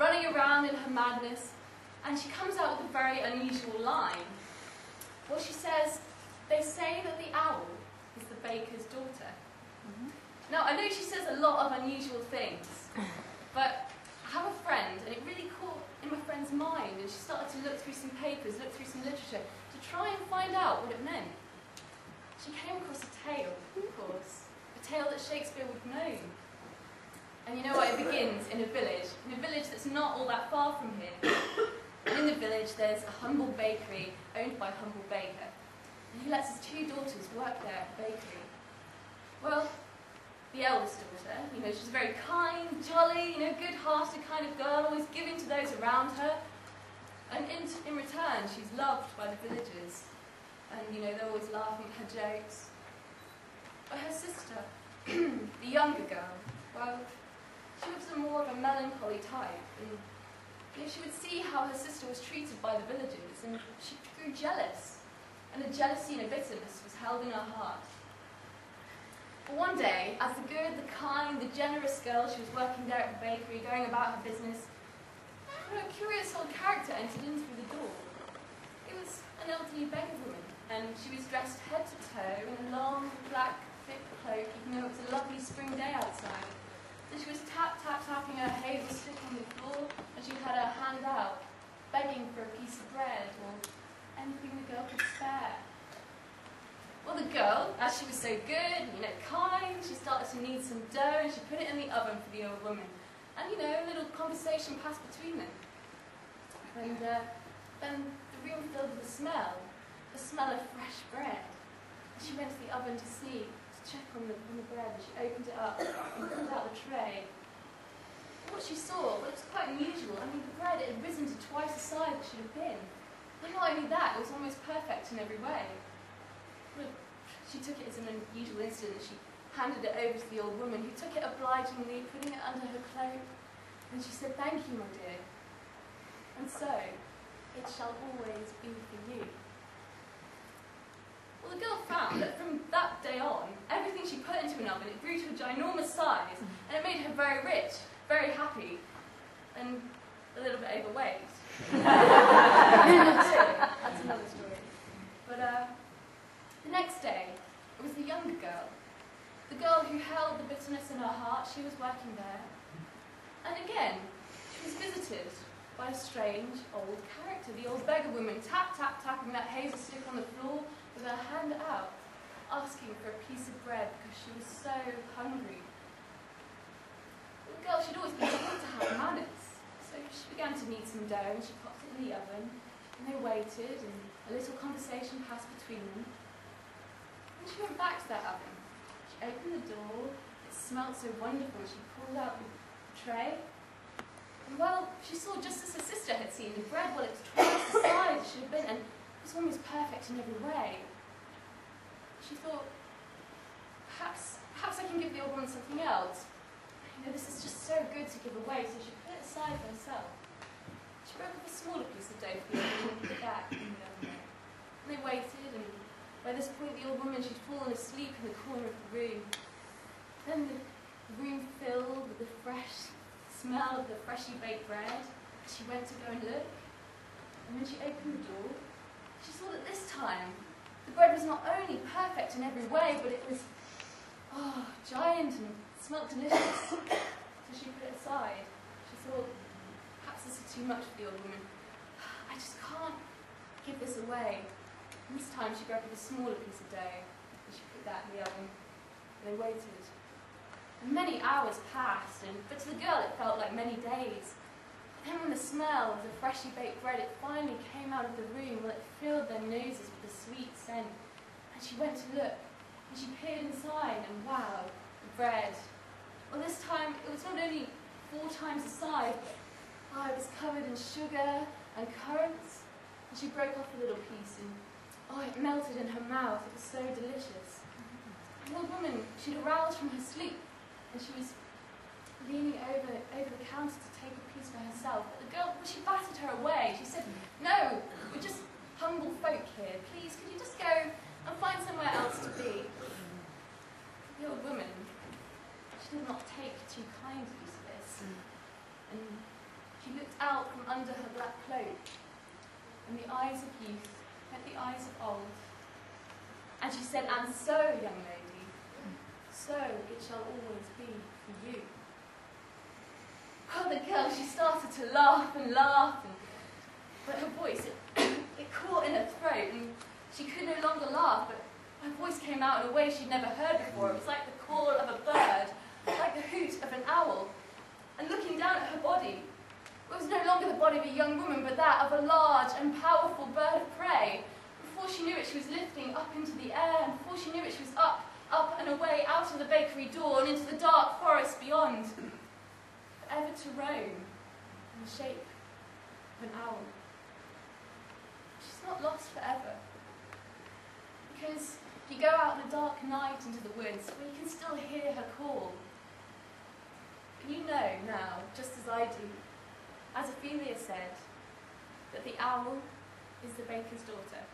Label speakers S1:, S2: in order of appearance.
S1: running around in her madness, and she comes out with a very unusual line. Well, she says, "They say that the owl is the baker's daughter." Now, I know she says a lot of unusual things, but I have a friend, and it really caught in my friend's mind, and she started to look through some papers, look through some literature, to try and find out what it meant. She came across a tale, of course, a tale that Shakespeare would have known. And you know what, it begins in a village that's not all that far from here. And in the village there's a humble bakery owned by a humble baker. And he lets his 2 daughters work there at the bakery. Well, the eldest daughter, she's a very kind, jolly, good-hearted kind of girl, always giving to those around her. And in return, she's loved by the villagers. And, they're always laughing at her jokes. But her sister, the younger girl, well, she was more of a melancholy type. And she would see how her sister was treated by the villagers, and she grew jealous. And a jealousy and a bitterness was held in her heart. But one day, as the good, the kind, the generous girl, she was working there at the bakery, going about her business, a curious old character entered in through the door. It was an elderly beggar woman, and she was dressed head to toe in a long, black, thick cloak, even though it was a lovely spring day outside. And she was tapping her hazel stick on the floor, and she had her hand out, begging for a piece of bread or anything the girl could spare. Well, the girl, as she was so good, kind, she started to knead some dough, and she put it in the oven for the old woman. And, a little conversation passed between them. And then the room filled with a smell of fresh bread. And she went to the oven to check on the bread, and she opened it up and pulled out the tray. And what she saw, well, it was quite unusual. The bread, it had risen to twice the size it should have been. And not only that, it was almost perfect in every way. Well, she took it as an unusual incident, and she handed it over to the old woman, who took it obligingly, putting it under her cloak. And she said, "Thank you, my dear. And so, it shall always be for you." Well, the girl found that from that day on, everything she put into an oven, it grew to a ginormous size, and it made her very rich, very happy, and a little bit overweight. That's another story. But the next day, it was the younger girl. The girl who held the bitterness in her heart, she was working there. And again, she was visited by a strange old character, the old beggar woman, tapping that hazel stick on the floor with her hand out, asking for a piece of bread because she was so hungry. The girl, she'd always been taught to have manners, so she began to knead some dough, and she popped it in the oven, and they waited, and a little conversation passed between them. And she went back to that oven. She opened the door, it smelled so wonderful, she pulled out the tray, and well, she saw just as her sister had seen, the bread, well, it was twice the size it should have been, and it was almost perfect in every way. She thought, perhaps I can give the old woman something else. This is just so good to give away, so she put it aside for herself. She broke up a smaller piece of dough for the old woman and put it back in the oven. And they waited, and by this point the old woman, she'd fallen asleep in the corner of the room. Then the room filled with the fresh smell of the freshly baked bread. She went to go and look, and when she opened the door, she saw that this time the bread was not only perfect in every way, but it was giant and smelt delicious. So she put it aside. She thought, perhaps this is too much for the old woman. I just can't give this away. And this time she grabbed a smaller piece of dough, and she put that in the oven. And they waited. And many hours passed, but to the girl it felt like many days. Then when the smell of the freshly baked bread, it finally came out of the room, well, it filled their noses with a sweet scent. And she went to look, and she peered inside, and wow, the bread. Well, this time it was not only 4 times the size, but it was covered in sugar and currants. And she broke off a little piece, and it melted in her mouth. It was so delicious. The old woman, she'd aroused from her sleep, and she was leaning over the counter to take a piece for herself. But the girl, she batted her away. She said, "No, we're just humble folk here. Please, could you just go and find somewhere else to be?" The old woman, she did not take too kindly to this. And She looked out from under her black cloak, and the eyes of youth met the eyes of old. And she said, "And so, young lady, so it shall always be for you." Oh, the girl, she started to laugh and laugh, but her voice, it caught in her throat, and she could no longer laugh, but her voice came out in a way she'd never heard before. It was like the call of a bird, like the hoot of an owl. And looking down at her body, it was no longer the body of a young woman, but that of a large and powerful bird of prey. Before she knew it, she was lifting up into the air, and before she knew it, she was up and away, out of the bakery door and into the dark forest beyond, forever to roam in the shape of an owl. She's not lost forever, because if you go out in a dark night into the woods, well, you can still hear her call. And you know now, just as I do, as Ophelia said, that the owl is the baker's daughter.